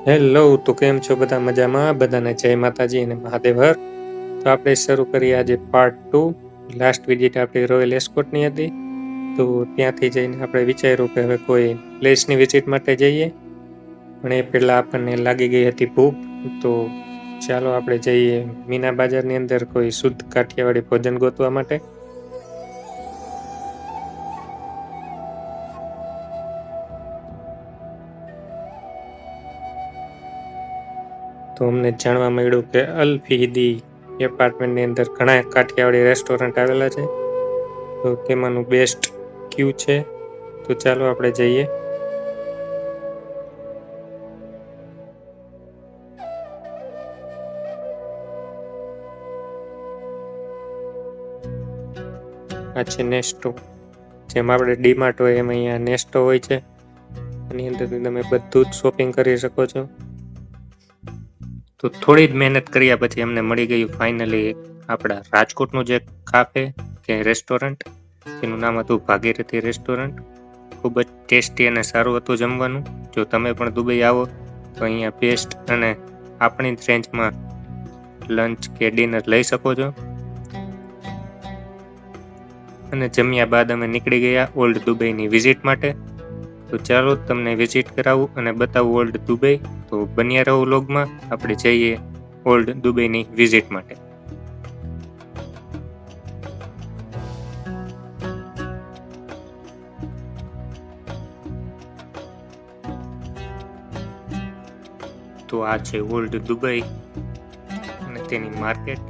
Hello, તો કેમ છો બધા? મજામાં? બધાને જય માતાજી અને મહાદેવ હર. તો આપણે શરૂ કરીએ આજે પાર્ટ 2. લાસ્ટ વિઝિટ આપણી રોયલ એસ્કોર્ટની હતી. તો ત્યાંથી જઈને આપણે વિચાર્યું કે હવે કોઈ પ્લેસની વિઝિટ માટે જઈએ, પણ એ પહેલાં આપણને લાગી ગઈ હતી ભૂખ. તો ચાલો આપણે જઈએ મીના બજારની અંદર કોઈ શુદ્ધ કાઠિયાવાડી ભોજન ગોતવા માટે. તો અમને જાણવા મળ્યું કે અલ ફીદી એપાર્ટમેન્ટની અંદર ઘણા કાઠિયાવાડી રેસ્ટોરન્ટ આવેલા છે. તો તેમાંનું બેસ્ટ ક્યુ છે. તો ચાલો આપણે જઈએ. આ છે નેસ્ટો. જેમ આપણે ડીમાર્ટ હોય એમ અહીંયા નેસ્ટો હોય છે. એની અંદરથી તમે બધું જ શોપિંગ કરી શકો છો. તો થોડી જ મહેનત કર્યા પછી અમને મળી ગયું ફાઇનલી આપણા રાજકોટનું જે કાફે કે રેસ્ટોરન્ટ, જેનું નામ હતું ભાગીરથી રેસ્ટોરન્ટ. ખૂબ જ ટેસ્ટી અને સારું હતું જમવાનું. જો તમે પણ દુબઈ આવો તો અહીંયા બેસ્ટ અને આપણી જ રેન્જમાં લંચ કે ડિનર લઈ શકો છો. અને જમ્યા બાદ અમે નીકળી ગયા ઓલ્ડ દુબઈની વિઝિટ માટે. તો ચાલો તમને વિઝિટ કરાવું અને બતાવું ઓલ્ડ દુબઈ. તો બન્યા રહો વ્લોગમાં. આપણે જઈએ ઓલ્ડ દુબઈની વિઝિટ માટે. તો આ છે ઓલ્ડ દુબઈ અને તેની માર્કેટ.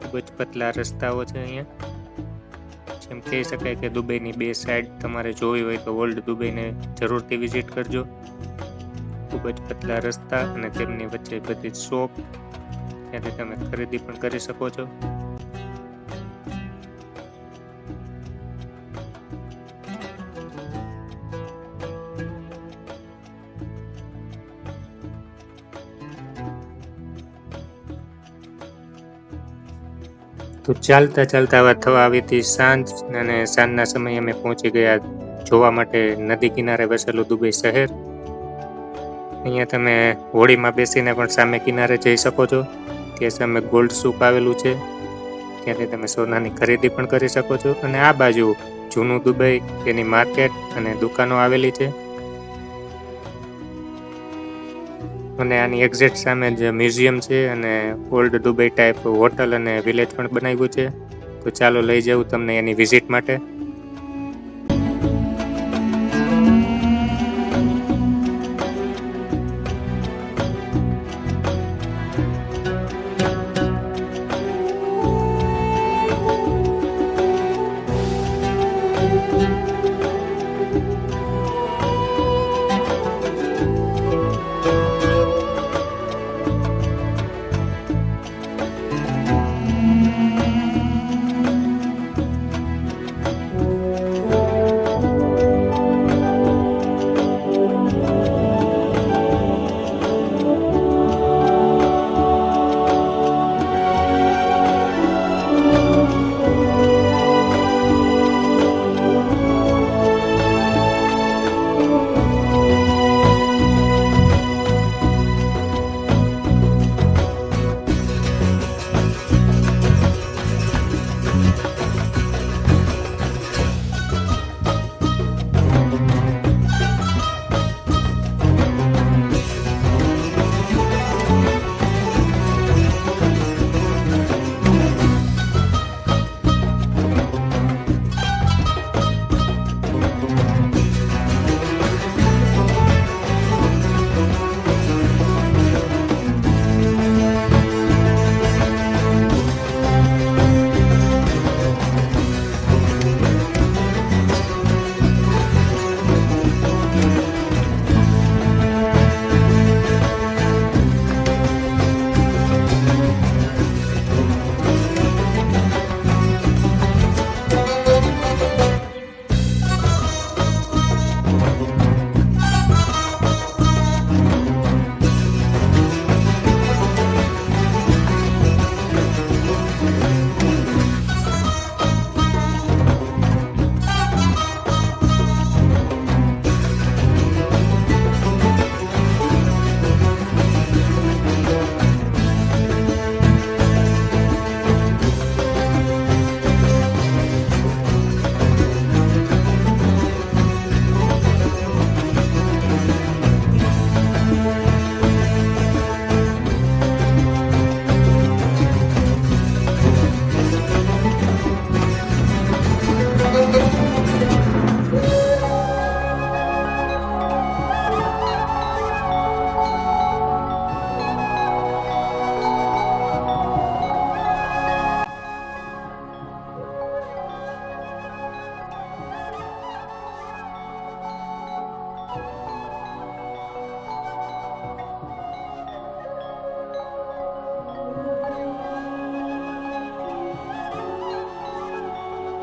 ખૂબ જ પતલા રસ્તાઓ છે અહીંયા. જેમ કહી શકાય કે દુબઈની બે સાઈડ તમારે જોવી હોય તો ઓલ્ડ દુબઈને જરૂરથી વિઝિટ કરજો. ખૂબ જ પતલા રસ્તા અને તેમની વચ્ચે બધી શોપ, ત્યાંથી તમે ખરીદી પણ કરી શકો છો. તો ચાલતા ચાલતા થવા આવી હતી સાંજ, અને સાંજના સમયે અમે પહોંચી ગયા જોવા માટે નદી કિનારે વસેલું દુબઈ શહેર. અહીંયા તમે હોડીમાં બેસીને પણ સામે કિનારે જઈ શકો છો. તે સામે ગોલ્ડ સૂક આવેલું છે, ત્યાંથી તમે સોનાની ખરીદી પણ કરી શકો છો. અને આ બાજુ જૂનું દુબઈ, તેની માર્કેટ અને દુકાનો આવેલી છે. અને આની એક્ઝેક્ટ સામે જે મ્યુઝિયમ છે અને ઓલ્ડ દુબઈ ટાઈપ હોટલ અને વિલેજ પણ બનાવ્યું છે. તો ચાલો લઈ જાઉં તમને એની વિઝિટ માટે.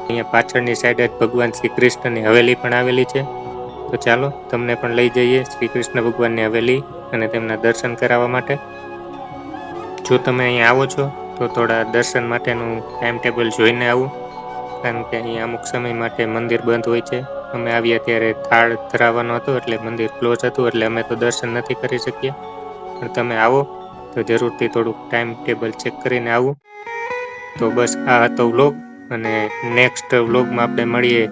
અહીંયા પાછળની સાઈડ જ ભગવાન શ્રી કૃષ્ણની હવેલી પણ આવેલી છે. તો ચાલો તમને પણ લઈ જઈએ શ્રી કૃષ્ણ ભગવાનની હવેલી અને તેમના દર્શન કરાવવા માટે. જો તમે અહીંયા આવો છો તો થોડા દર્શન માટેનું ટાઈમ ટેબલ જોઈને આવું, કારણ કે અહીંયા અમુક સમય માટે મંદિર બંધ હોય છે. અમે આવ્યા ત્યારે થાળ ધરાવવાનો હતો એટલે મંદિર ક્લોઝ હતું, એટલે અમે તો દર્શન નથી કરી શક્યા. પણ તમે આવો તો જરૂરથી થોડુંક ટાઈમ ટેબલ ચેક કરીને આવું. તો બસ આ હતો વ્લોગ, અને નેક્સ્ટ વ્લોગમાં આપણે મળીએ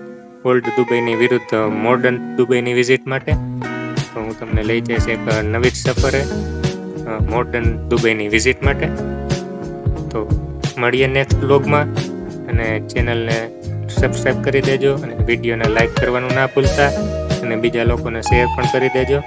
ઓલ્ડ દુબઈની વિરુદ્ધ મોડર્ન દુબઈની વિઝિટ માટે. તો હું તમને લઈ જઈશ એક નવી જ સફરે મોડર્ન દુબઈની વિઝિટ માટે. તો મળીએ નેક્સ્ટ વ્લોગમાં, અને ચેનલને સબસ્ક્રાઈબ કરી દેજો અને વિડીયોને લાઈક કરવાનું ના ભૂલતા, અને બીજા લોકોને શેર પણ કરી દેજો.